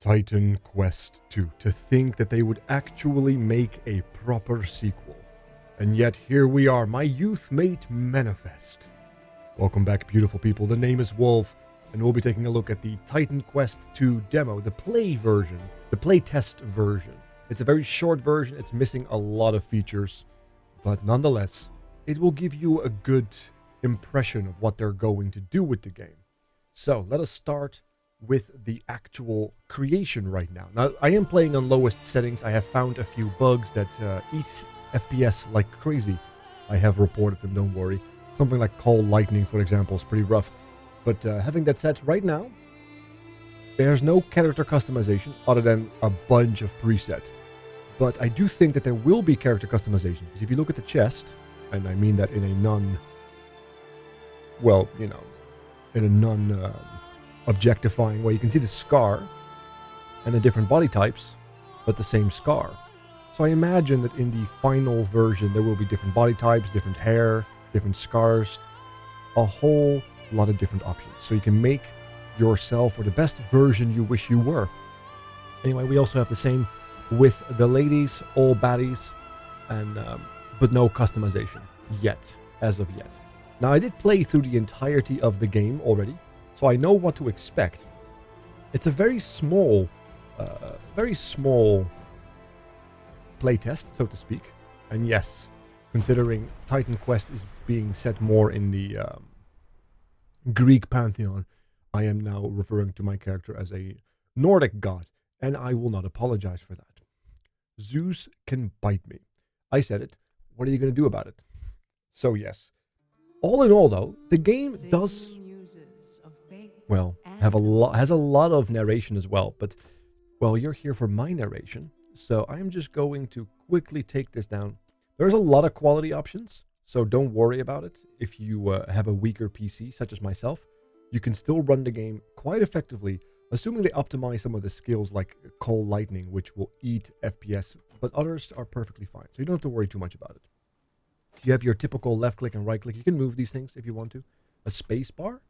Titan Quest 2. To think that they would actually make a proper sequel. And yet here we are, my youth mate manifest. Welcome back, beautiful people. The name is Wolf, and we'll be taking a look at the Titan Quest 2 demo, the play version, the playtest version. It's a very short version, it's missing a lot of features, but nonetheless, it will give you a good impression of what they're going to do with the game. So let us start with the actual creation right now. Now, I am playing on lowest settings. I have found a few bugs that eat FPS like crazy. I have reported them, don't worry. Something like cold lightning, for example, is pretty rough. But having that said, right now, there's no character customization other than a bunch of presets. But I do think that there will be character customization. Because if you look at the chest, and I mean that in a objectifying way, you can see the scar and the different body types, but the same scar. So I imagine that in the final version, there will be different body types, different hair, different scars, a whole lot of different options. So you can make yourself or the best version you wish you were. Anyway, we also have the same with the ladies, all baddies, and but no customization yet, as of yet. Now, I did play through the entirety of the game already, so I know what to expect. It's a very small playtest, so to speak. And yes, considering Titan Quest is being set more in the Greek pantheon, I am now referring to my character as a Nordic god, and I will not apologize for that. Zeus can bite me. I said it. What are you going to do about it? So yes. All in all, though, the game does, well, has a lot of narration as well. But, well, you're here for my narration, so I'm just going to quickly take this down. There's a lot of quality options, so don't worry about it. If you have a weaker PC, such as myself, you can still run the game quite effectively, assuming they optimize some of the skills like cold lightning, which will eat FPS, but others are perfectly fine, so you don't have to worry too much about it. You have your typical left click and right click. You can move these things if you want to. A space bar,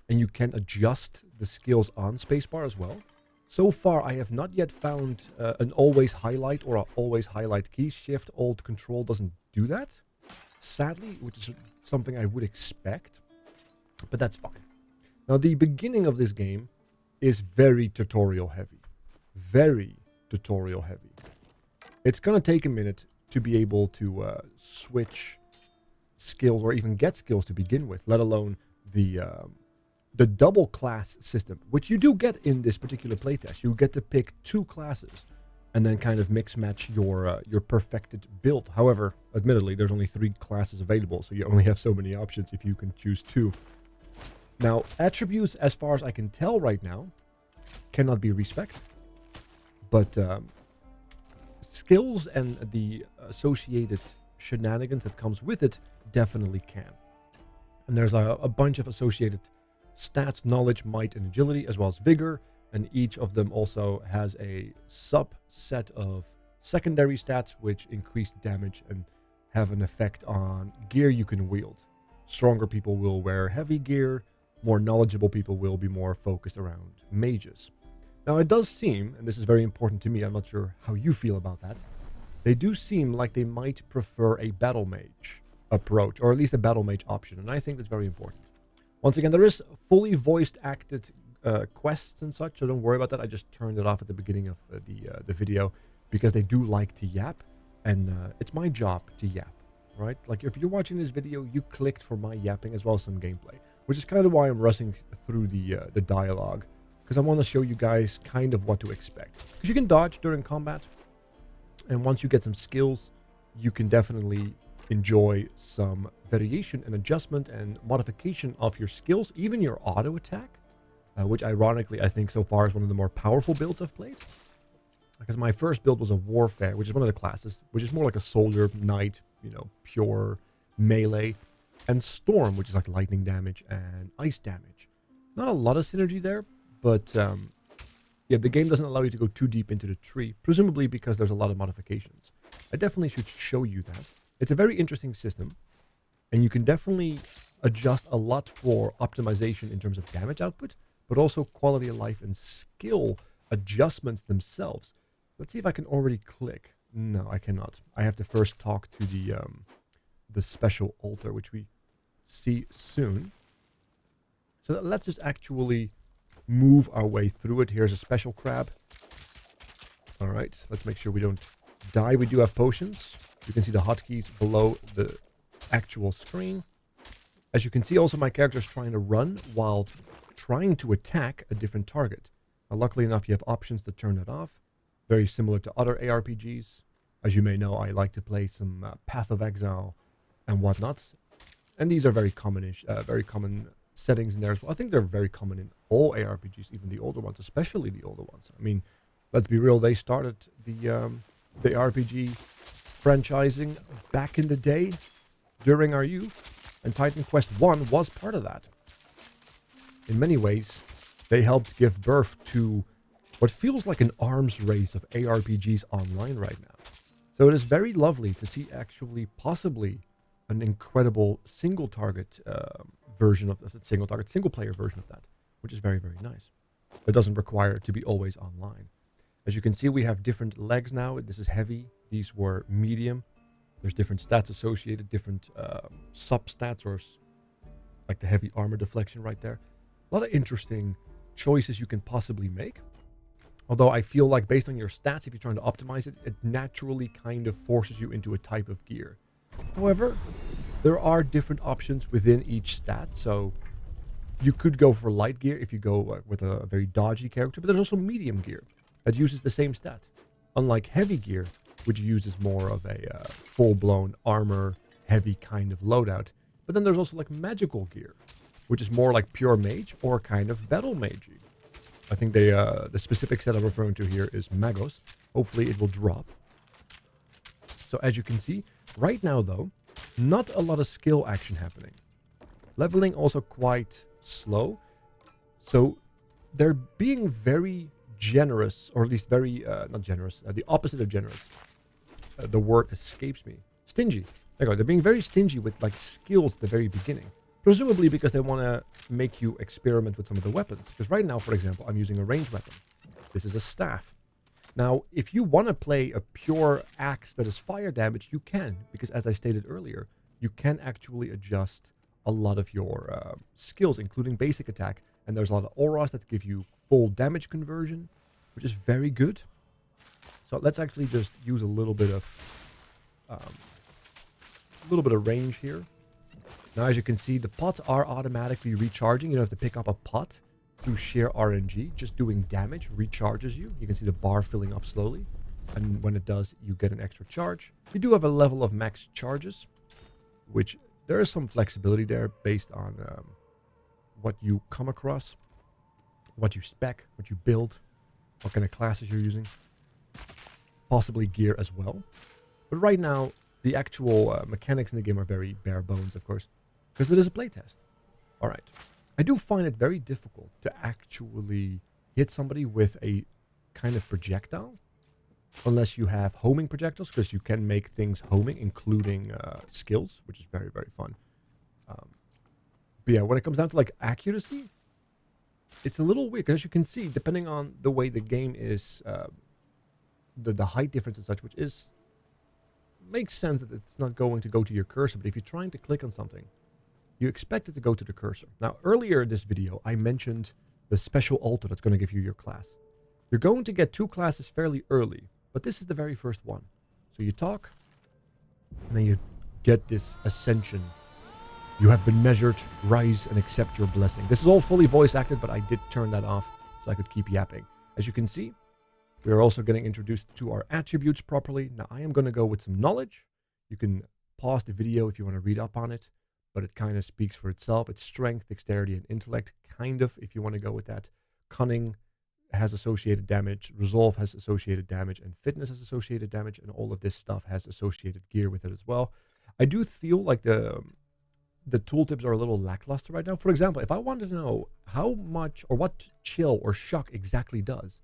and you can adjust the skills on space bar as well. So far, I have not yet found an always highlight or an always highlight key. Shift, Alt, Control doesn't do that, sadly, which is something I would expect, but that's fine. Now, the beginning of this game is very tutorial heavy. Very tutorial heavy. It's going to take a minute to be able to switch skills or even get skills to begin with, let alone the double class system, which you do get in this particular playtest. You get to pick two classes and then kind of mix match your perfected build. However, admittedly, there's only 3 classes available, so you only have so many options if you can choose 2. Now, attributes, as far as I can tell right now, cannot be respec, but skills and the associated shenanigans that comes with it definitely can. And there's a bunch of associated stats, knowledge, might, and agility, as well as vigor, and each of them also has a subset of secondary stats which increase damage and have an effect on gear you can wield. Stronger people will wear heavy gear, more knowledgeable people will be more focused around mages. Now, it does seem, and this is very important to me, I'm not sure how you feel about that, they do seem like they might prefer a battle mage approach, or at least a battle mage option, and I think that's very important. Once again, there is fully voiced acted quests and such, so don't worry about that. I just turned it off at the beginning of the video because they do like to yap, and it's my job to yap, right? Like, if you're watching this video, you clicked for my yapping as well as some gameplay, which is kind of why I'm rushing through the dialogue, because I want to show you guys kind of what to expect. Because you can dodge during combat, and once you get some skills, you can definitely enjoy some variation and adjustment and modification of your skills, even your auto attack, which ironically I think so far is one of the more powerful builds I've played. Because my first build was a warfare, which is one of the classes, which is more like a soldier, knight, pure melee, and storm, which is like lightning damage and ice damage. Not a lot of synergy there, but yeah, the game doesn't allow you to go too deep into the tree, presumably because there's a lot of modifications. I definitely should show you that. It's a very interesting system, and you can definitely adjust a lot for optimization in terms of damage output, but also quality of life and skill adjustments themselves. Let's see if I can already click. No, I cannot. I have to first talk to the special altar, which we see soon. So let's just actually move our way through it. Here's a special crab. All right, let's make sure we don't die. We do have potions. You can see the hotkeys below the actual screen. As you can see, also my character is trying to run while trying to attack a different target. Now, luckily enough, you have options to turn that off. Very similar to other ARPGs. As you may know, I like to play some Path of Exile and whatnot. And these are very common settings in there as well. I think they're very common in all ARPGs, even the older ones, especially the older ones. I mean, let's be real, they started the RPG franchising back in the day during our youth, and Titan Quest 1 was part of that. In many ways, they helped give birth to what feels like an arms race of ARPGs online right now. So it is very lovely to see actually possibly an incredible single player version of that, which is very, very nice. It doesn't require it to be always online. As you can see, we have different legs now. This is heavy. These were medium. There's different stats associated, different sub-stats, or like the heavy armor deflection right there. A lot of interesting choices you can possibly make. Although I feel like based on your stats, if you're trying to optimize it, it naturally kind of forces you into a type of gear. However, there are different options within each stat. So you could go for light gear if you go with a very dodgy character, but there's also medium gear that uses the same stat. Unlike heavy gear, which uses more of a full-blown armor, heavy kind of loadout. But then there's also like magical gear, which is more like pure mage or kind of battle magey. I think the specific set I'm referring to here is Magos. Hopefully it will drop. So as you can see, right now though, not a lot of skill action happening. Leveling also quite slow. So they're being very generous, or at least very, not generous, the opposite of generous. The word escapes me. Stingy. There you go. They're being very stingy with like skills at the very beginning. Presumably because they want to make you experiment with some of the weapons. Because right now, for example, I'm using a ranged weapon. This is a staff. Now, if you want to play a pure axe that is fire damage, you can. Because as I stated earlier, you can actually adjust a lot of your skills, including basic attack. And there's a lot of auras that give you full damage conversion, which is very good. So let's actually just use a little bit of range here. Now, as you can see, the pots are automatically recharging. You don't have to pick up a pot through sheer RNG. Just doing damage recharges you. You can see the bar filling up slowly. And when it does, you get an extra charge. You do have a level of max charges, which there is some flexibility there based on what you come across, what you spec, what you build, what kind of classes you're using. Possibly gear as well. But right now, the actual mechanics in the game are very bare bones, of course, because it is a playtest. All right. I do find it very difficult to actually hit somebody with a kind of projectile, unless you have homing projectiles, because you can make things homing, including skills, which is very, very fun. But yeah, when it comes down to like accuracy, it's a little weird, because you can see, depending on the way the game is, the height difference and such, which is makes sense that it's not going to go to your cursor, but if you're trying to click on something, you expect it to go to the cursor. Now, earlier in this video, I mentioned the special altar that's going to give you your class. You're going to get 2 classes fairly early, but this is the very first one. So you talk, and then you get this ascension. You have been measured, rise and accept your blessing. This is all fully voice acted, but I did turn that off so I could keep yapping. As you can see, we are also getting introduced to our attributes properly. Now, I am going to go with some knowledge. You can pause the video if you want to read up on it, but it kind of speaks for itself. It's strength, dexterity, and intellect, kind of, if you want to go with that. Cunning has associated damage, resolve has associated damage, and fitness has associated damage, and all of this stuff has associated gear with it as well. I do feel like the tooltips are a little lackluster right now. For example, if I wanted to know how much or what chill or shock exactly does,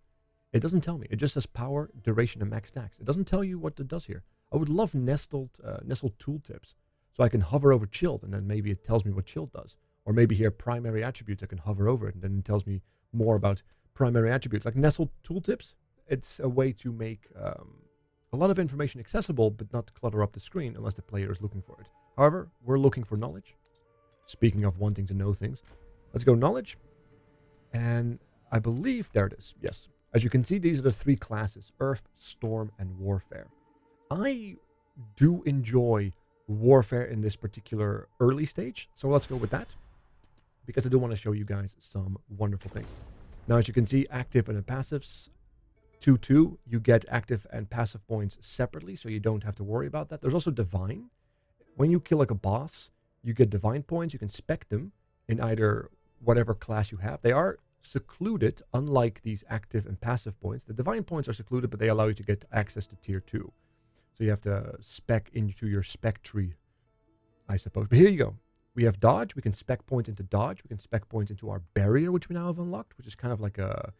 it doesn't tell me. It just says power, duration, and max stacks. It doesn't tell you what it does here. I would love nestled tooltips, so I can hover over chilled, and then maybe it tells me what chilled does. Or maybe here, primary attributes, I can hover over it, and then it tells me more about primary attributes, like nestled tooltips. It's a way to make a lot of information accessible, but not clutter up the screen unless the player is looking for it. However, we're looking for knowledge. Speaking of wanting to know things, let's go knowledge. And I believe, there it is, yes. As you can see, these are the 3 classes, Earth, Storm, and Warfare. I do enjoy Warfare in this particular early stage, so let's go with that, because I do want to show you guys some wonderful things. Now, as you can see, active and passives, 2-2, you get active and passive points separately, so you don't have to worry about that. There's also Divine. When you kill like a boss, you get Divine points. You can spec them in either whatever class you have. They are secluded, unlike these active and passive points. The Divine points are secluded, but they allow you to get access to tier 2. So you have to spec into your spec tree, I suppose. But here you go. We have dodge. We can spec points into dodge. We can spec points into our barrier, which we now have unlocked, which is kind of like a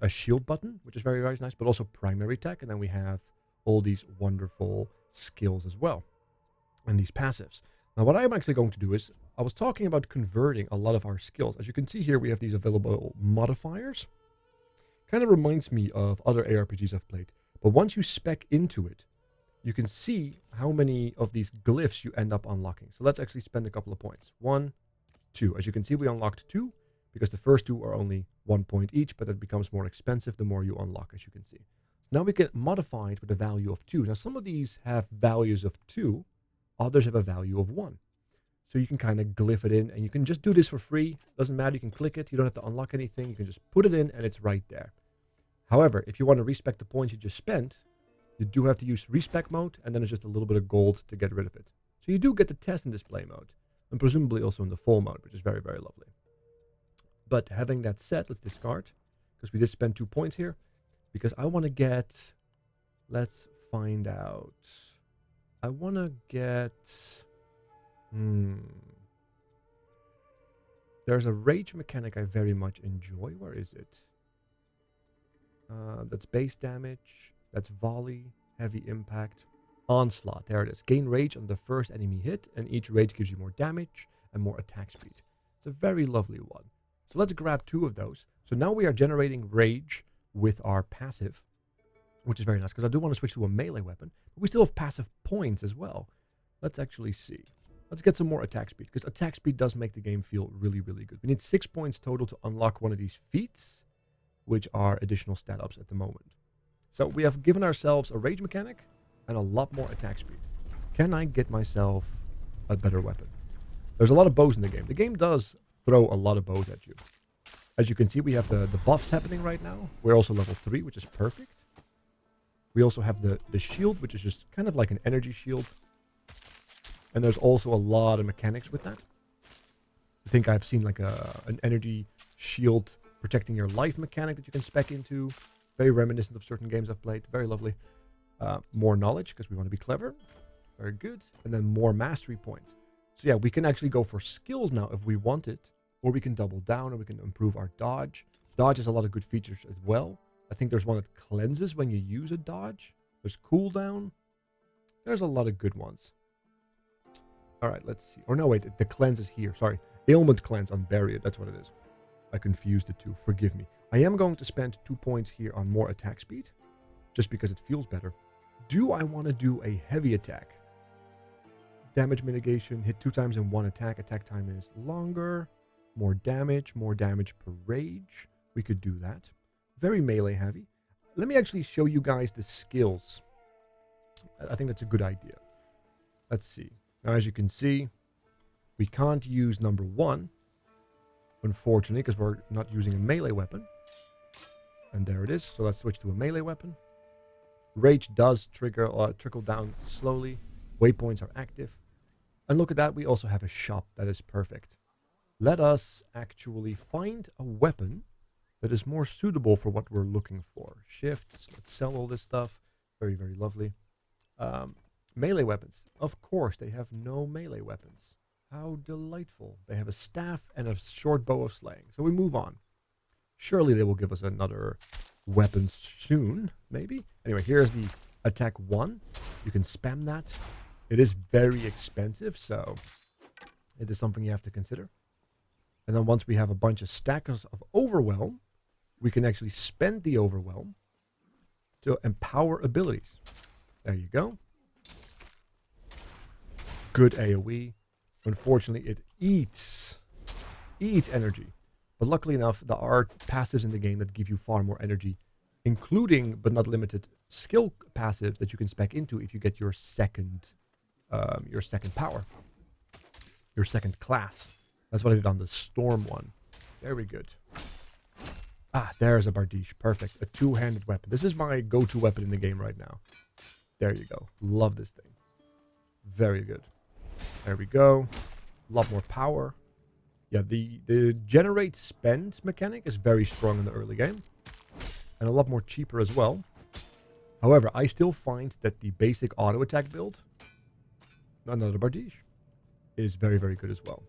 shield button, which is very, very nice, but also primary attack. And then we have all these wonderful skills as well, and these passives. Now, what I'm actually going to do is, I was talking about converting a lot of our skills. As you can see here, we have these available modifiers. Kind of reminds me of other ARPGs I've played. But once you spec into it, you can see how many of these glyphs you end up unlocking. So let's actually spend a couple of points. 1, 2. As you can see, we unlocked 2, because the first 2 are only 1 point each, but it becomes more expensive the more you unlock, as you can see. So now we can modify it with a value of 2. Now, some of these have values of 2. Others have a value of 1. So you can kind of glyph it in, and you can just do this for free. Doesn't matter, you can click it. You don't have to unlock anything. You can just put it in, and it's right there. However, if you want to respec the points you just spent, you do have to use respec mode, and then it's just a little bit of gold to get rid of it. So you do get the test in display mode, and presumably also in the full mode, which is very, very lovely. But having that said, let's discard, because we did spend 2 points here, because I want to get, let's find out. I want to get, there's a rage mechanic I very much enjoy. Where is it? That's base damage. That's volley, heavy impact, onslaught. There it is. Gain rage on the first enemy hit, and each rage gives you more damage and more attack speed. It's a very lovely one. So let's grab 2 of those. So now we are generating rage with our passive, which is very nice, because I do want to switch to a melee weapon. But we still have passive points as well. Let's actually see. Let's get some more attack speed, because attack speed does make the game feel really, really good. We need 6 points total to unlock one of these feats, which are additional stat ups at the moment. So we have given ourselves a rage mechanic and a lot more attack speed. Can I get myself a better weapon? There's a lot of bows in the game. The game does throw a lot of bows at you. As you can see, we have the buffs happening right now. We're also level 3, which is perfect. We also have the shield, which is just kind of like an energy shield. And there's also a lot of mechanics with that. I think I've seen like an energy shield protecting your life mechanic that you can spec into. Very reminiscent of certain games I've played. Very lovely. More knowledge, because we want to be clever. Very good. And then more mastery points. So yeah, we can actually go for skills now if we want it. Or we can double down, or we can improve our dodge. Dodge has a lot of good features as well. I think there's one that cleanses when you use a dodge. There's cooldown. There's a lot of good ones. All right, let's see. Or no, wait, the cleanse is here. Sorry. Ailment cleanse on barrier. That's what it is. I confused the two. Forgive me. I am going to spend 2 points here on more attack speed, just because it feels better. Do I want to do a heavy attack? Damage mitigation. Hit 2 times in 1 attack. Attack time is longer. More damage per rage. We could do that. Very melee heavy. Let me actually show you guys the skills. I think that's a good idea. Let's see. Now, as you can see, we can't use number 1, unfortunately, because we're not using a melee weapon. And there it is. So let's switch to a melee weapon. Rage does trickle down slowly. Waypoints are active. And look at that. We also have a shop. That is perfect. Let us actually find a weapon that is more suitable for what we're looking for. Shift. Let's sell all this stuff. Very, very lovely. Melee weapons. Of course, they have no melee weapons. How delightful. They have a staff and a short bow of slaying. So we move on. Surely they will give us another weapon soon, maybe. Anyway, here's the attack 1. You can spam that. It is very expensive, so it is something you have to consider. And then once we have a bunch of stacks of overwhelm, we can actually spend the overwhelm to empower abilities. There you go. Good AoE. Unfortunately, it eats energy. But luckily enough, there are passives in the game that give you far more energy, including, but not limited, skill passives that you can spec into if you get your second power, your second class. That's what I did on the Storm one. Very good. Ah, there's a Bardiche. Perfect. A two-handed weapon. This is my go-to weapon in the game right now. There you go. Love this thing. Very good. There we go. A lot more power. Yeah, the generate spend mechanic is very strong in the early game. And a lot more cheaper as well. However, I still find that the basic auto attack build, another Bardiche, is very, very good as well.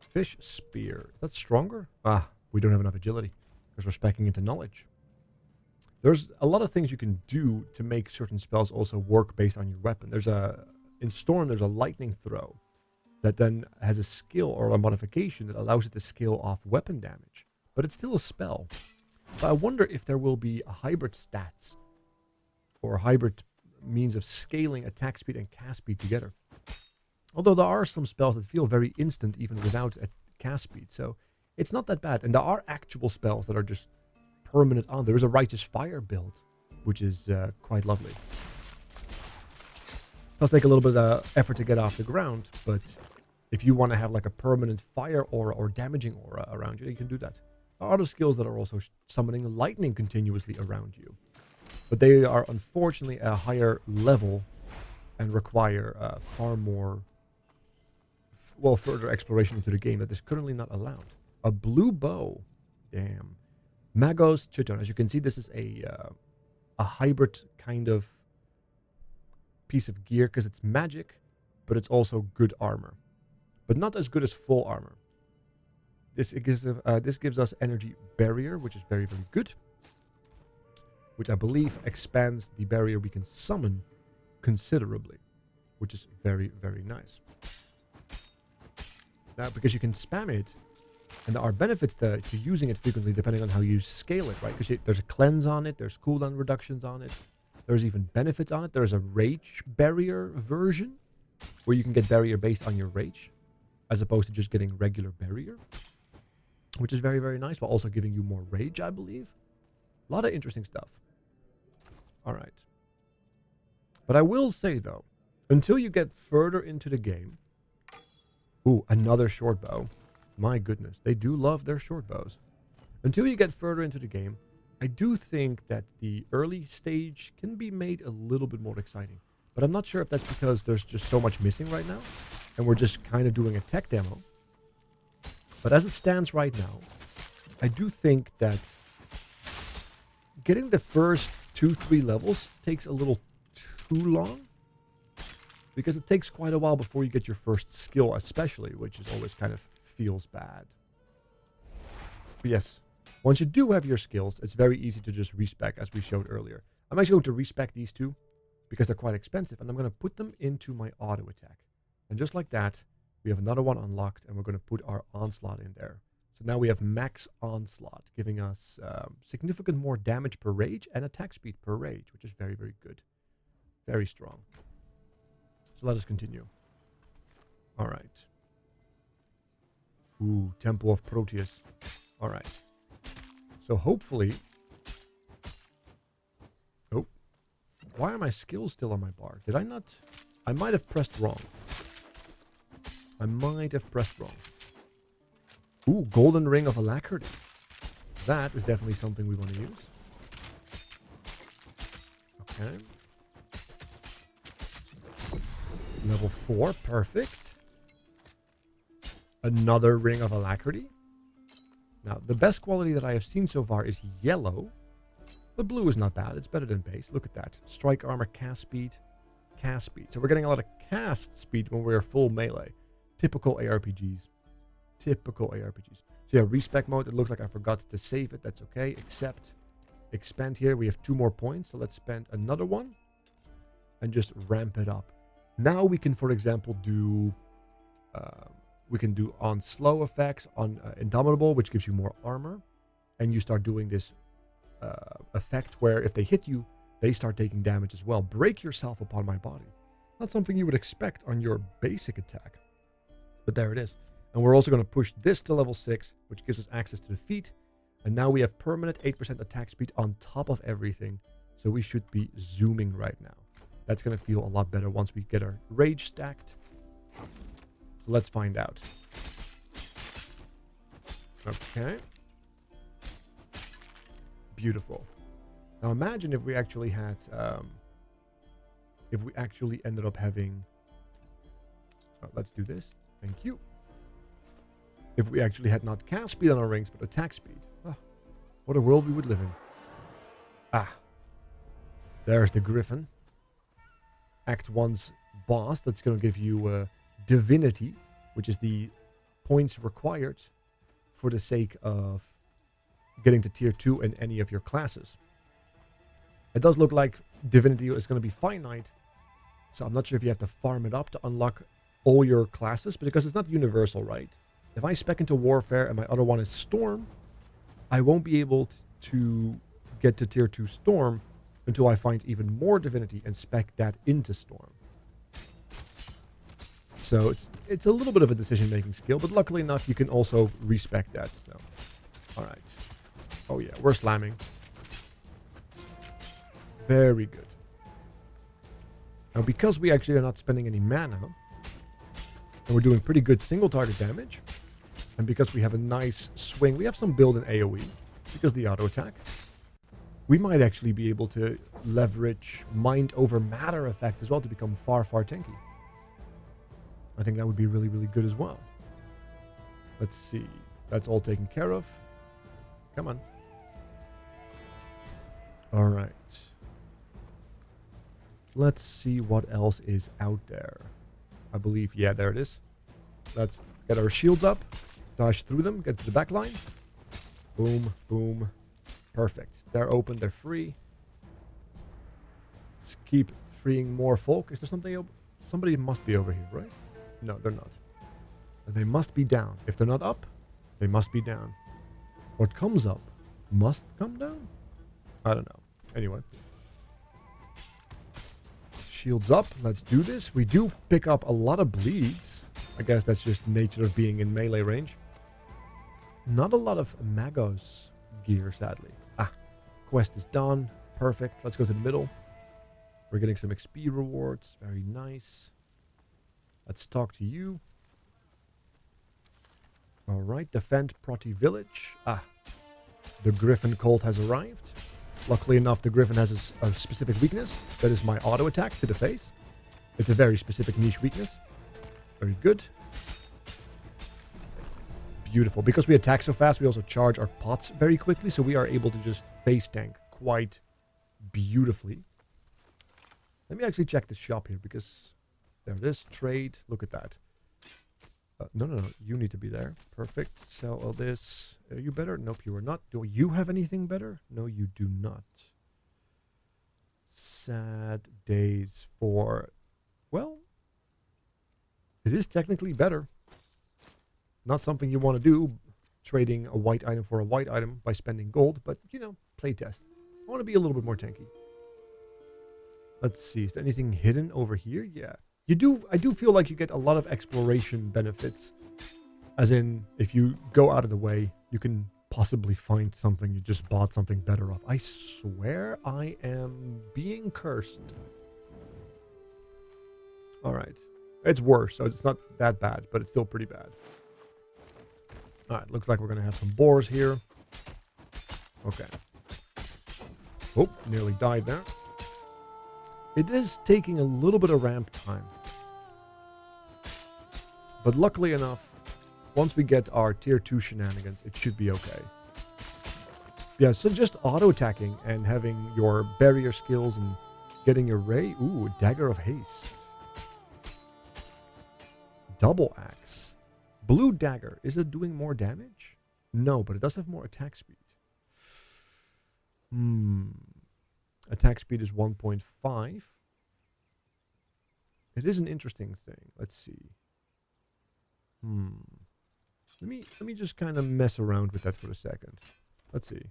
Fish Spear. Is that stronger? Ah, we don't have enough agility because we're speccing into knowledge. There's a lot of things you can do to make certain spells also work based on your weapon. In Storm, there's a lightning throw that then has a skill or a modification that allows it to scale off weapon damage. But it's still a spell. But I wonder if there will be a hybrid stats or a hybrid means of scaling attack speed and cast speed together. Although there are some spells that feel very instant even without a cast speed. So it's not that bad. And there are actual spells that are just permanent on. There is a Righteous Fire build, which is quite lovely. It does take a little bit of effort to get off the ground, but if you want to have like a permanent fire aura or damaging aura around you, you can do that. There are other skills that are also summoning lightning continuously around you. But they are unfortunately a higher level and require far more, further exploration into the game that is currently not allowed. A blue bow. Damn. Magos Chiton. As you can see, this is a hybrid kind of piece of gear because it's magic, but it's also good armor. But not as good as full armor. This gives us energy barrier, which is very, very good. Which I believe expands the barrier we can summon considerably, which is very, very nice. Now, because you can spam it, and there are benefits to using it frequently depending on how you scale it, right? Because there's a cleanse on it, there's cooldown reductions on it, there's even benefits on it. There's a rage barrier version where you can get barrier based on your rage, as opposed to just getting regular barrier, which is very, very nice, while also giving you more rage, I believe. A lot of interesting stuff. All right. But I will say, though, until you get further into the game... Ooh, another short bow. My goodness, they do love their short bows. Until you get further into the game, I do think that the early stage can be made a little bit more exciting. But I'm not sure if that's because there's just so much missing right now, and we're just kind of doing a tech demo. But as it stands right now, I do think that getting the first 2-3 levels takes a little too long, because it takes quite a while before you get your first skill, especially, which is always kind of feels bad. But yes, once you do have your skills, it's very easy to just respec, as we showed earlier. I'm actually going to respec these two because they're quite expensive, and I'm going to put them into my auto attack. And just like that, we have another one unlocked, and we're going to put our onslaught in there. So now we have max onslaught, giving us significant more damage per rage and attack speed per rage, which is very, very good. Very strong. So let us continue. All right. Ooh, Temple of Proteus. All right. So hopefully... Oh. Why are my skills still on my bar? Did I not... I might have pressed wrong. Ooh, Golden Ring of Alacrity. That is definitely something we want to use. Okay. Level 4, perfect. Another Ring of Alacrity. Now, the best quality that I have seen so far is yellow. But blue is not bad. It's better than base. Look at that. Strike armor, cast speed, cast speed. So we're getting a lot of cast speed when we're full melee. Typical ARPGs. Typical ARPGs. So yeah, respec mode. It looks like I forgot to save it. That's okay. Except, expand here. We have 2 more points. So let's spend another one. And just ramp it up. Now we can, for example, do... we can do on slow effects, on Indomitable, which gives you more armor. and you start doing this effect where if they hit you, they start taking damage as well. Break yourself upon my body. Not something you would expect on your basic attack. But there it is. And we're also going to push this to level 6, which gives us access to the feet. And now we have permanent 8% attack speed on top of everything. So we should be zooming right now. That's going to feel a lot better once we get our rage stacked. So let's find out. Okay. Beautiful. Now imagine if we actually had... if we actually ended up having... Oh, let's do this. Thank you. If we actually had not cast speed on our rings, but attack speed. Oh, what a world we would live in. Ah. There's the Griffin. Act 1's boss. That's going to give you Divinity, which is the points required for the sake of getting to tier 2 in any of your classes. It does look like Divinity is going to be finite, so I'm not sure if you have to farm it up to unlock all your classes, because it's not universal, right? If I spec into Warfare and my other one is Storm, I won't be able to get to tier 2 Storm until I find even more Divinity and spec that into Storm. So it's a little bit of a decision-making skill, but luckily enough, you can also respec that. So, all right. Oh yeah, we're slamming. Very good. Now, because we actually are not spending any mana, and we're doing pretty good single target damage, and because we have a nice swing, we have some build in AoE, because the auto attack, we might actually be able to leverage mind over matter effects as well to become far, far tanky. I think that would be really, really good as well. Let's see. That's all taken care of. Come on. All right. Let's see what else is out there. I believe, yeah, there it is. Let's get our shields up. Dash through them. Get to the back line. Boom, boom. Perfect. They're open. They're free. Let's keep freeing more folk. Is there something... Somebody must be over here, right? No, they're not. They must be down. If they're not up, they must be down. What comes up must come down? I don't know. Anyway. Shields up. Let's do this. We do pick up a lot of bleeds. I guess that's just the nature of being in melee range. Not a lot of Magos gear, sadly. Ah, quest is done. Perfect. Let's go to the middle. We're getting some XP rewards. Very nice. Let's talk to you. Alright, defend Proti village. Ah, the Griffin cult has arrived. Luckily enough, the Griffin has a specific weakness. That is my auto attack to the face. It's a very specific niche weakness. Very good. Beautiful. Because we attack so fast, we also charge our pots very quickly, so we are able to just face tank quite beautifully. Let me actually check the shop here, because there it is. Trade. Look at that. No. You need to be there. Perfect. Sell all this. Are you better? Nope, you are not. Do you have anything better? No, you do not. Sad days for... Well, it is technically better. Not something you want to do, trading a white item for a white item by spending gold, but, you know, playtest. I want to be a little bit more tanky. Let's see. Is there anything hidden over here? Yeah. I do feel like you get a lot of exploration benefits. As in, if you go out of the way, you can possibly find something you just bought something better off. I swear I am being cursed. Alright. It's worse, so it's not that bad, but it's still pretty bad. Alright, looks like we're going to have some boars here. Okay. Oh, nearly died there. It is taking a little bit of ramp time. But luckily enough, once we get our tier 2 shenanigans, it should be okay. Yeah, so just auto-attacking and having your barrier skills and getting your ray. Ooh, Dagger of Haste. Double Axe. Blue Dagger. Is it doing more damage? No, but it does have more attack speed. Attack speed is 1.5. It is an interesting thing. Let's see. Let me just kind of mess around with that for a second. Let's see.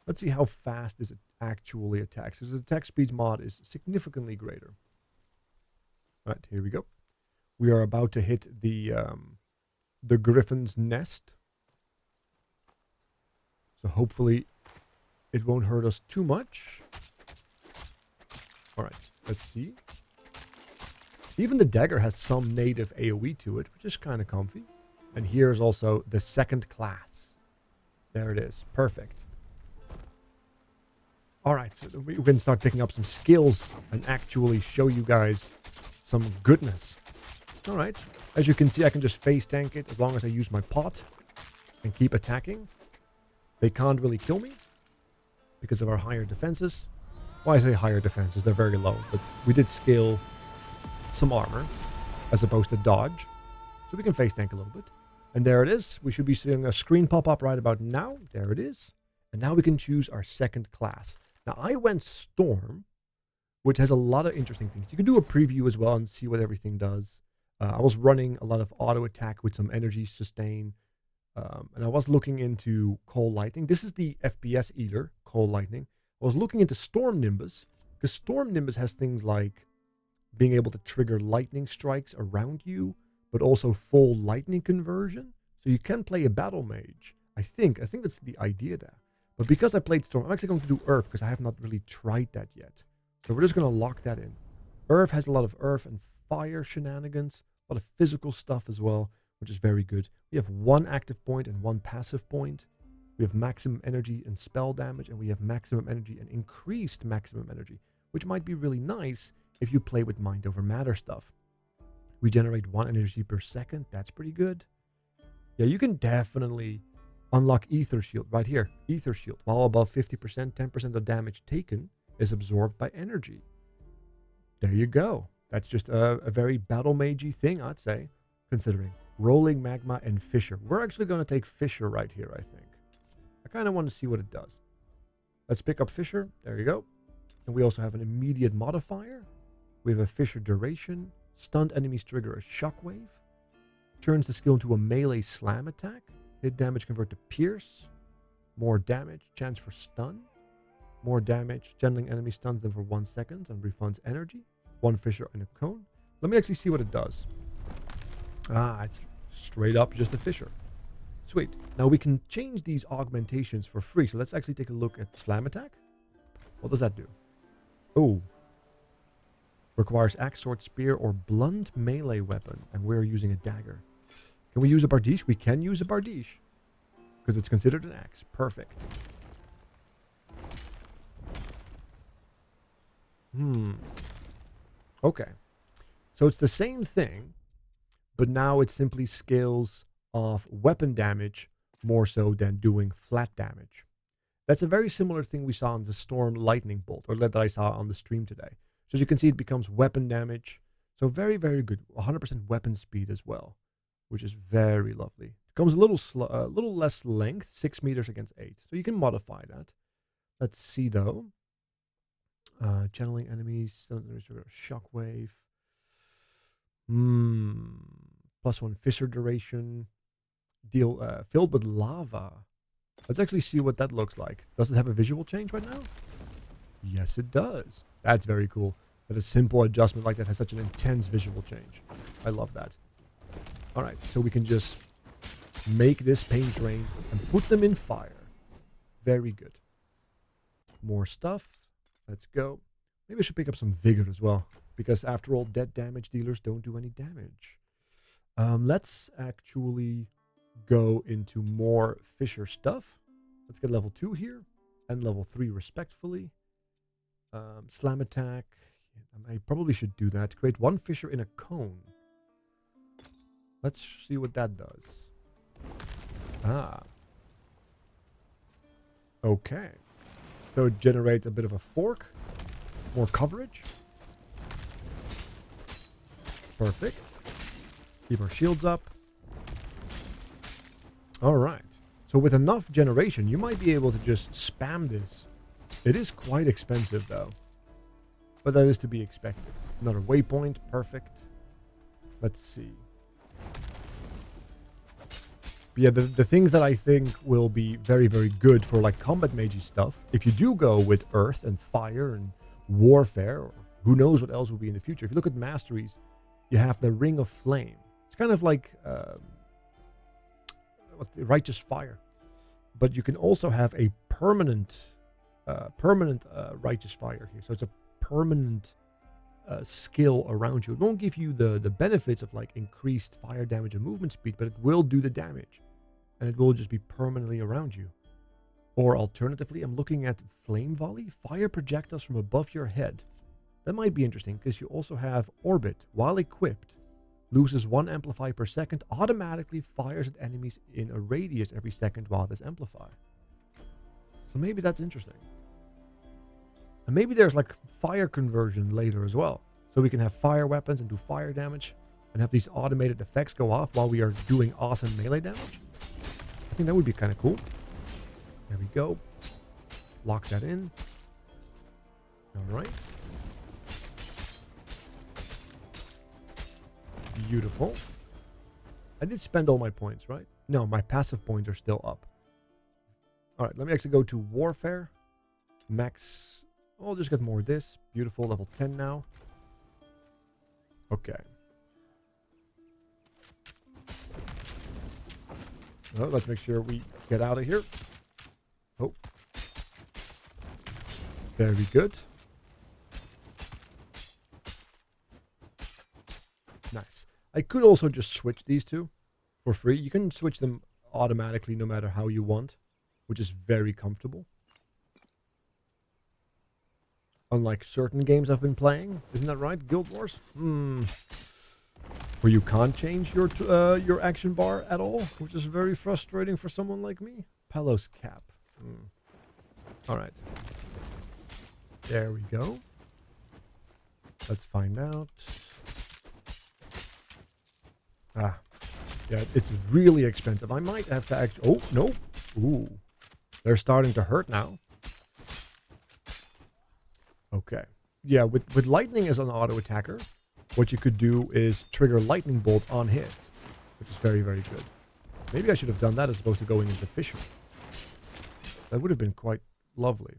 Let's see how fast this actually attacks. Because the attack speed mod is significantly greater. Alright, here we go. We are about to hit the Griffin's nest. So hopefully it won't hurt us too much. Alright, let's see. Even the dagger has some native AoE to it, which is kind of comfy. And here's also the second class. There it is. Perfect. Alright, so we can start picking up some skills and actually show you guys some goodness. Alright, as you can see, I can just face tank it as long as I use my pot and keep attacking. They can't really kill me because of our higher defenses. Why I say higher defenses, they're very low, but we did scale some armor as opposed to dodge. So we can face tank a little bit. And there it is. We should be seeing a screen pop up right about now. There it is. And now we can choose our second class. Now I went Storm, which has a lot of interesting things. You can do a preview as well and see what everything does. I was running a lot of auto attack with some energy sustain. And I was looking into Cold Lightning. This is the FPS eater, Cold Lightning. I was looking into Storm Nimbus, because Storm Nimbus has things like being able to trigger lightning strikes around you, but also full lightning conversion. So you can play a battle mage. I think that's the idea there. But because I played Storm, I'm actually going to do Earth, because I have not really tried that yet. So we're just going to lock that in. Earth has a lot of earth and fire shenanigans, a lot of physical stuff as well, which is very good. We have one active point and one passive point. We have maximum energy and spell damage, and we have maximum energy and increased maximum energy, which might be really nice if you play with mind over matter stuff. We generate 1 energy per second. That's pretty good. Yeah, you can definitely unlock Ether Shield right here. Ether Shield. While above 50%, 10% of damage taken is absorbed by energy. There you go. That's just a very battle magey thing, I'd say, considering. Rolling Magma and Fissure. We're actually going to take Fissure right here, I think. I kind of want to see what it does. Let's pick up Fissure. There you go. And we also have an immediate modifier. We have a Fissure duration. Stunned enemies trigger a shockwave. Turns the skill into a melee slam attack. Hit damage convert to pierce. More damage. Chance for stun. More damage. Channeling enemy stuns them for 1 second and refunds energy. 1 Fissure and a cone. Let me actually see what it does. It's straight up just a Fissure. Sweet. Now we can change these augmentations for free. So let's actually take a look at slam attack. What does that do? Oh. Requires axe, sword, spear, or blunt melee weapon. And we're using a dagger. Can we use a bardiche? We can use a bardiche. Because it's considered an axe. Perfect. Okay. So it's the same thing. But now it simply scales off weapon damage more so than doing flat damage. That's a very similar thing we saw on the Storm Lightning Bolt, or that I saw on the stream today. So as you can see, it becomes weapon damage. So very, very good. 100% weapon speed as well, which is very lovely. It comes a little less length, 6 meters against 8. So you can modify that. Let's see though. Channeling enemies, shockwave. +1 Fissure duration. Deal filled with lava. Let's actually see what that looks like. Does it have a visual change right now? Yes, it does. That's very cool. That a simple adjustment like that has such an intense visual change. I love that. Alright, so we can just make this paint drain and put them in fire. Very good. More stuff. Let's go. Maybe I should pick up some vigor as well, because after all, dead damage dealers don't do any damage. Let's actually go into more Fissure stuff. Let's get level 2 here and level 3 respectfully. Slam attack. I probably should do that. Create 1 Fissure in a cone. Let's see what that does. Okay. So it generates a bit of a fork. More coverage. Perfect. Keep our shields up. Alright. So with enough generation, you might be able to just spam this. It is quite expensive though. But that is to be expected. Another waypoint. Perfect. Let's see. But yeah, the things that I think will be very, very good for like combat magey stuff, if you do go with earth and fire and warfare, or who knows what else will be in the future. If you look at masteries, you have the Ring of Flame. It's kind of like what's the righteous fire. But you can also have a permanent righteous fire here. So it's a permanent skill around you. It won't give you the benefits of like increased fire damage and movement speed, but it will do the damage. And it will just be permanently around you. Or alternatively, I'm looking at Flame Volley. Fire projectiles from above your head. That might be interesting because you also have Orbit. While equipped, loses 1 amplify per second. Automatically fires at enemies in a radius every second while this amplify. So maybe that's interesting. And maybe there's like fire conversion later as well. So we can have fire weapons and do fire damage. And have these automated effects go off while we are doing awesome melee damage. I think that would be kind of cool. There we go. Lock that in. Alright. Beautiful. I did spend all my points, right? No, my passive points are still up. Alright, let me actually go to Warfare. Max. I'll just get more of this. Beautiful, level 10 now. Okay. Well, let's make sure we get out of here. Oh. Very good. Nice. I could also just switch these two for free. You can switch them automatically no matter how you want, which is very comfortable. Unlike certain games I've been playing. Isn't that right? Guild Wars? Where you can't change your action bar at all, which is very frustrating for someone like me. Palos Cap. Alright. There we go. Let's find out. Ah. Yeah, it's really expensive. I might have to actually... Oh, no. Ooh. They're starting to hurt now. Okay. Yeah, with lightning as an auto attacker, what you could do is trigger lightning bolt on hit, which is very, very good. Maybe I should have done that as opposed to going into fissure. That would have been quite lovely.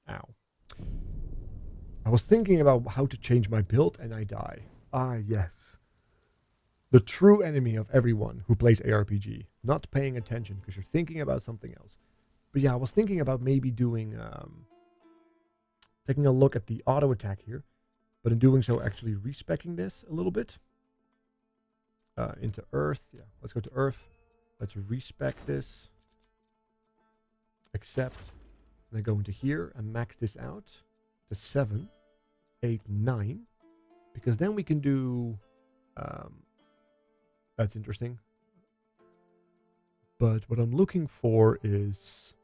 Ow. I was thinking about how to change my build and I die. Ah, yes. The true enemy of everyone who plays ARPG. Not paying attention because you're thinking about something else. But yeah, I was thinking about maybe doing... taking a look at the auto attack here. But in doing so, actually respeccing this a little bit. Into Earth. Yeah, let's go to Earth. Let's respec this. Accept. And then go into here and max this out to 7, 8, 9. Because then we can do... that's interesting. But what I'm looking for is...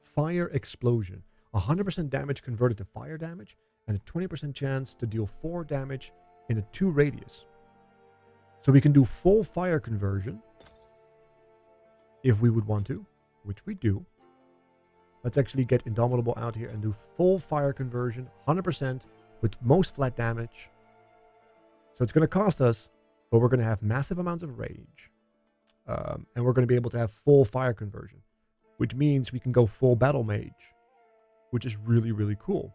Fire Explosion. 100% damage converted to fire damage. And a 20% chance to deal 4 damage in a 2 radius. So we can do full fire conversion. If we would want to. Which we do. Let's actually get Indomitable out here and do full fire conversion. 100% with most flat damage. So it's going to cost us. But we're going to have massive amounts of rage. And we're going to be able to have full fire conversion. Which means we can go full battle mage. Which is really, really cool.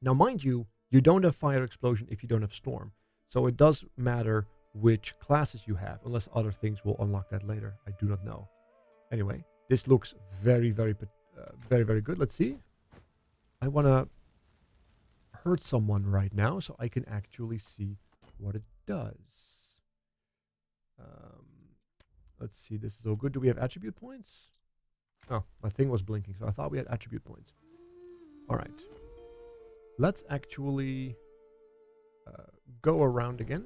Now, mind you, you don't have fire explosion if you don't have storm. So it does matter which classes you have. Unless other things will unlock that later. I do not know. Anyway, this looks very, very, very good. Let's see. I want to hurt someone right now so I can actually see what it does. Let's see. This is all good. Do we have attribute points? Oh, my thing was blinking, so I thought we had attribute points. All right. Let's actually go around again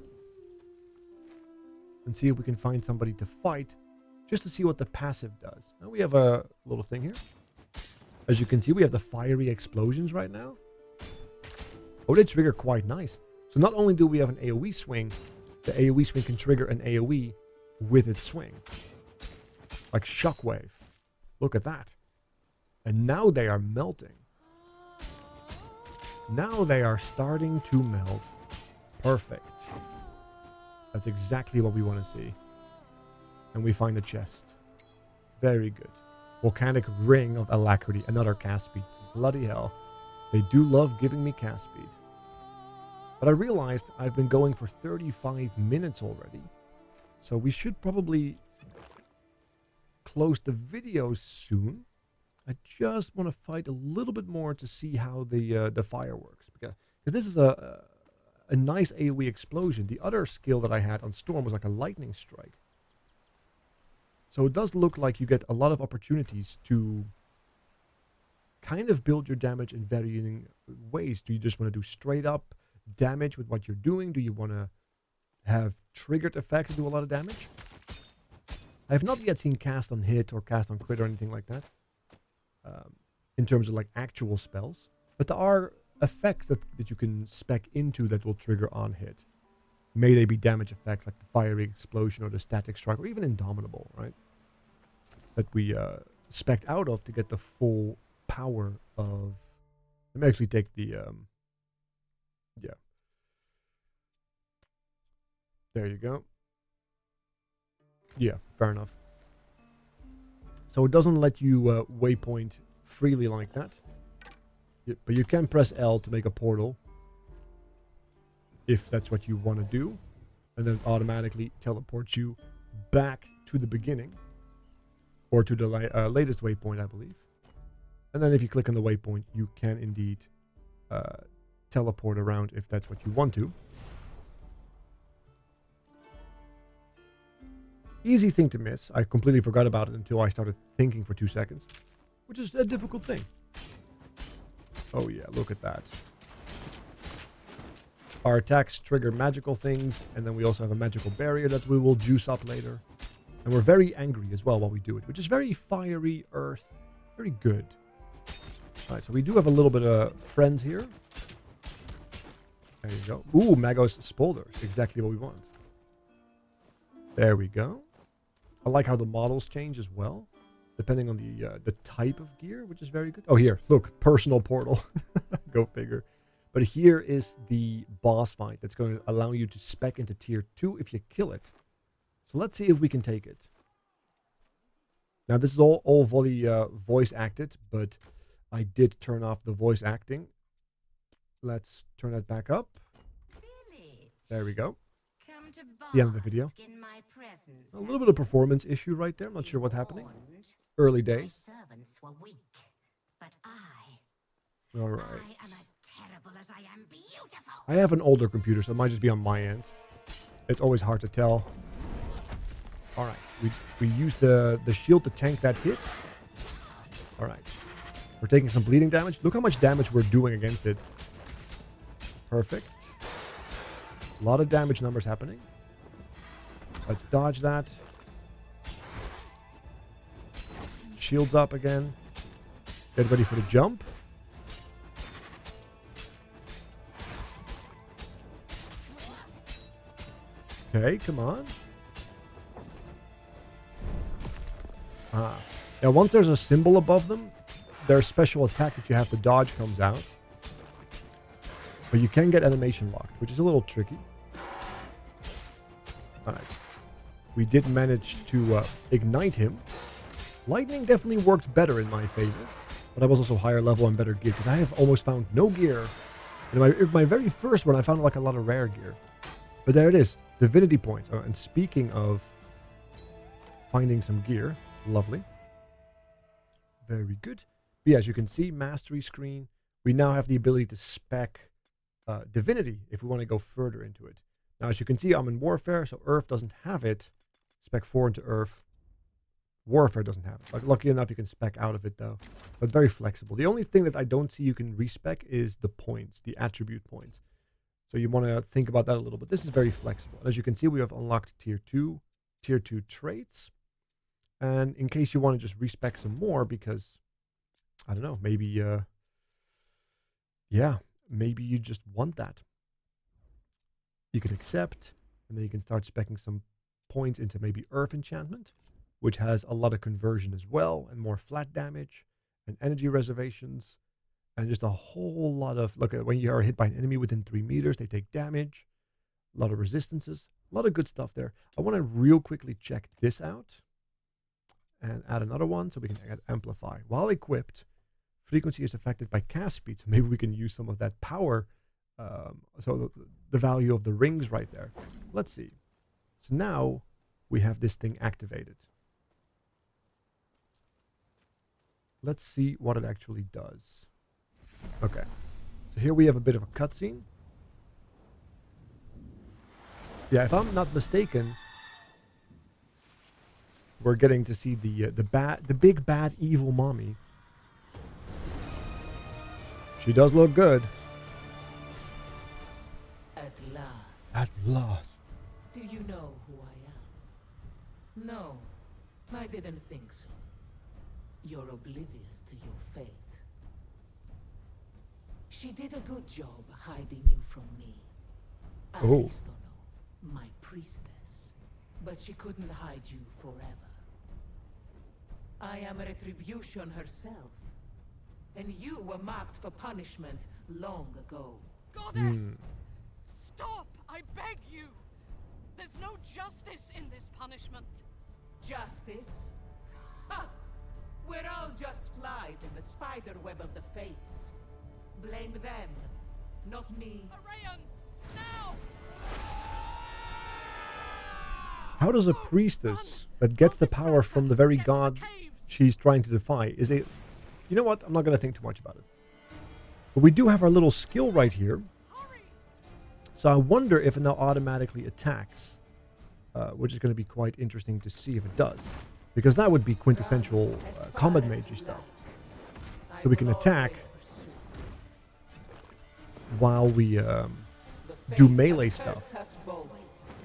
and see if we can find somebody to fight just to see what the passive does. Now we have a little thing here. As you can see, we have the fiery explosions right now. Oh, they trigger quite nice. So not only do we have an AoE swing, the AoE swing can trigger an AoE with its swing. Like Shockwave. Look at that. And now they are melting. Now they are starting to melt. Perfect. That's exactly what we want to see. And we find a chest. Very good. Volcanic Ring of Alacrity. Another cast speed. Bloody hell. They do love giving me cast speed. But I realized I've been going for 35 minutes already. So we should probably close the video soon. I just want to fight a little bit more to see how the fire works. Because this is a nice AoE explosion. The other skill that I had on Storm was like a lightning strike. So it does look like you get a lot of opportunities to kind of build your damage in varying ways. Do you just want to do straight up damage with what you're doing? Do you want to have triggered effects that do a lot of damage? I have not yet seen cast on hit or cast on crit or anything like that. In terms of like actual spells. But there are effects that you can spec into that will trigger on hit. May they be damage effects like the fiery explosion or the static strike or even Indomitable, right? That we spec'd out of to get the full power of... Let me actually take the... yeah. There you go. Yeah, fair enough. So it doesn't let you waypoint freely like that. But you can press L to make a portal. If that's what you want to do. And then it automatically teleports you back to the beginning. Or to the latest waypoint, I believe. And then if you click on the waypoint, you can indeed teleport around if that's what you want to. Easy thing to miss. I completely forgot about it until I started thinking for 2 seconds. Which is a difficult thing. Oh yeah, look at that. Our attacks trigger magical things, and then we also have a magical barrier that we will juice up later. And we're very angry as well while we do it, which is very fiery, earth, very good. Alright, so we do have a little bit of friends here. There you go. Ooh, Magos Spolder. Exactly what we want. There we go. I like how the models change as well, depending on the type of gear, which is very good. Oh, here, look, personal portal. Go figure. But here is the boss fight that's going to allow you to spec into tier 2 if you kill it. So let's see if we can take it. Now, this is all voice acted, but I did turn off the voice acting. Let's turn that back up. There we go. The end of the video. A little bit of performance issue right there. I'm not sure what's happening. Early days. All right. I have an older computer, so it might just be on my end. It's always hard to tell. All right. We use the shield to tank that hit. All right. We're taking some bleeding damage. Look how much damage we're doing against it. Perfect. A lot of damage numbers happening. Let's dodge that. Shields up again. Get ready for the jump. Okay, come on. Now, once there's a symbol above them, their special attack that you have to dodge comes out. But you can get animation locked, which is a little tricky. Alright. We did manage to ignite him. Lightning definitely worked better in my favor. But I was also higher level and better gear, because I have almost found no gear. In my very first one, I found like a lot of rare gear. But there it is. Divinity points. Oh, and speaking of finding some gear, lovely. Very good. But yeah, as you can see, mastery screen. We now have the ability to spec divinity if we want to go further into it. Now, as you can see, I'm in warfare, so Earth doesn't have it. Spec 4 into Earth. Warfare doesn't have it. Like, lucky enough, you can spec out of it, though. But it's very flexible. The only thing that I don't see you can respec is the points, the attribute points. So you want to think about that a little bit. This is very flexible. And as you can see, we have unlocked tier 2 traits. And in case you want to just respec some more, because, I don't know, maybe, yeah, maybe you just want that. You can accept, and then you can start specking some points into maybe Earth Enchantment, which has a lot of conversion as well, and more flat damage, and energy reservations, and just a whole lot of, look at when you are hit by an enemy within 3 meters, they take damage, a lot of resistances. A lot of good stuff there. I want to real quickly check this out and add another one so we can add amplify. While equipped, frequency is affected by cast speed, so maybe we can use some of that power. So the value of the rings right there. Let's see. So now we have this thing activated. Let's see what it actually does. Okay. So here we have a bit of a cutscene. Yeah, if I'm not mistaken, we're getting to see the big bad evil mommy. She does look good. At last. At last. Do you know who I am? No, I didn't think so. You're oblivious to your fate. She did a good job hiding you from me. Aristotle, my priestess. But she couldn't hide you forever. I am Retribution herself. And you were marked for punishment long ago. Goddess! Stop! I beg you! There's no justice in this punishment. Justice? Ha! We're all just flies in the spider web of the fates. Blame them, not me. Arayan! Now! How does a priestess that gets the power from the very god she's trying to defy, is it... You know what? I'm not going to think too much about it. But we do have our little skill right here. So I wonder if it now automatically attacks. Which is going to be quite interesting to see if it does. Because that would be quintessential combat mage stuff. So we can attack while we do melee stuff.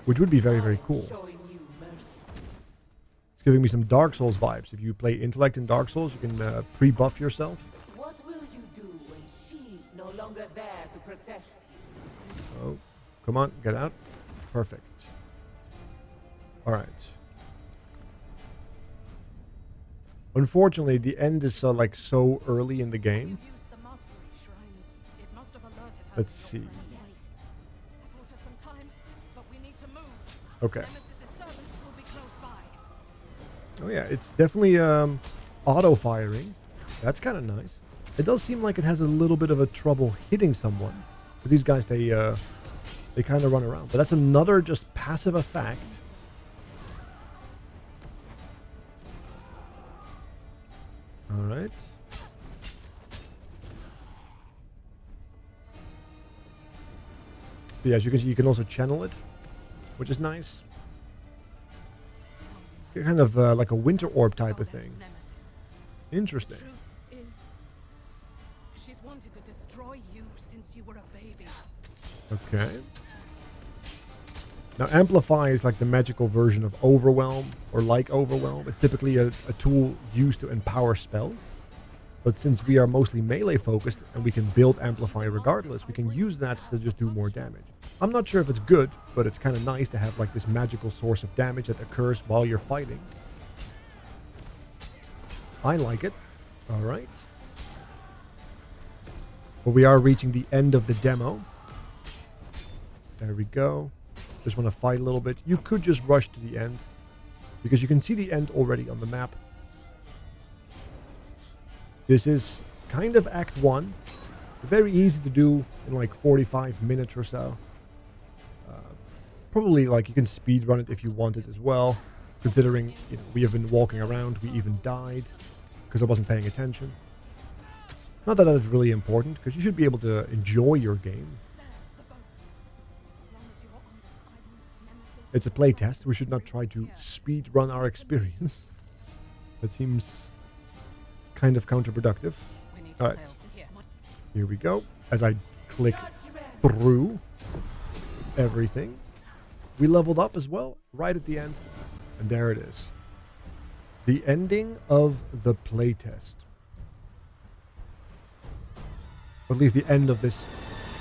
Which would be very, very cool. It's giving me some Dark Souls vibes. If you play Intellect in Dark Souls, you can pre-buff yourself. What will you do when she's no longer there to protect you? Oh, come on, get out. Perfect. Alright. Unfortunately, the end is so early in the game. Let's see. Okay. Oh yeah, it's definitely auto-firing. That's kind of nice. It does seem like it has a little bit of a trouble hitting someone. But these guys, they kind of run around. But that's another just passive effect. Alright. Yeah, as you can see, you can also channel it, which is nice. Kind of like a winter orb type of thing. Interesting. She's wanted to destroy you since you were a baby. Okay. Now, Amplify is like the magical version of Overwhelm, or like Overwhelm. It's typically a tool used to empower spells. But since we are mostly melee focused and we can build Amplify regardless, we can use that to just do more damage. I'm not sure if it's good, but it's kind of nice to have like this magical source of damage that occurs while you're fighting. I like it. Alright. Well, we are reaching the end of the demo. There we go. Just want to fight a little bit. You could just rush to the end, because you can see the end already on the map. This is kind of Act 1. Very easy to do in like 45 minutes or so. Probably like you can speed run it if you want it as well. Considering, you know, we have been walking around, we even died because I wasn't paying attention. Not that that's really important, because you should be able to enjoy your game. It's a playtest. We should not try to speed run our experience. That seems kind of counterproductive. Alright. Here we go. As I click through everything. We leveled up as well, right at the end. And there it is. The ending of the playtest. At least the end of this.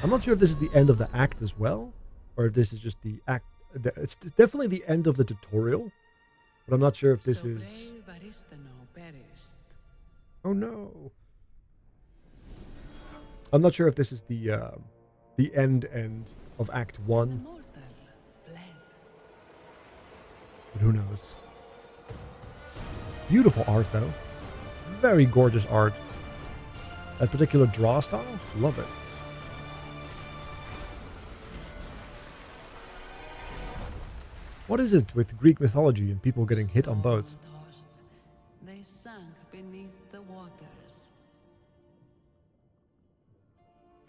I'm not sure if this is the end of the act as well, or if this is just the act. It's definitely the end of the tutorial, but I'm not sure if this is... Oh no. I'm not sure if this is the end of Act 1. who knows? Beautiful art, though. Very gorgeous art. That particular draw style, love it. What is it with Greek mythology and people getting hit on boats? They sank beneath the waters,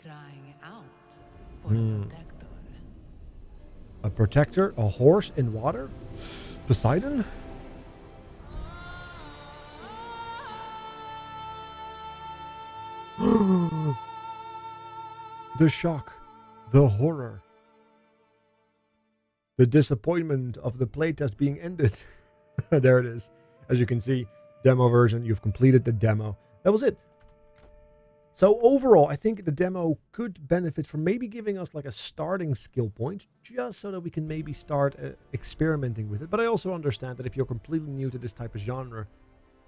crying out for a protector. A protector? A horse in water? Poseidon? The shock. The horror. The disappointment of the playtest being ended. There it is. As you can see, demo version, you've completed the demo. That was it. So overall, I think the demo could benefit from maybe giving us like a starting skill point, just so that we can maybe start experimenting with it. But I also understand that if you're completely new to this type of genre,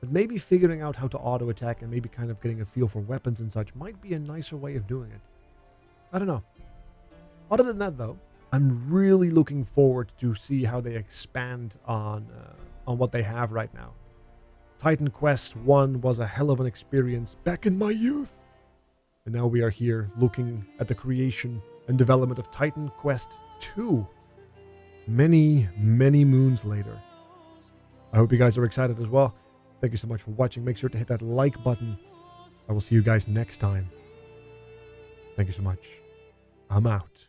that maybe figuring out how to auto attack and maybe kind of getting a feel for weapons and such might be a nicer way of doing it. I don't know. Other than that, though, I'm really looking forward to see how they expand on what they have right now. Titan Quest 1 was a hell of an experience back in my youth. And now we are here looking at the creation and development of Titan Quest 2. Many, many moons later. I hope you guys are excited as well. Thank you so much for watching. Make sure to hit that like button. I will see you guys next time. Thank you so much. I'm out.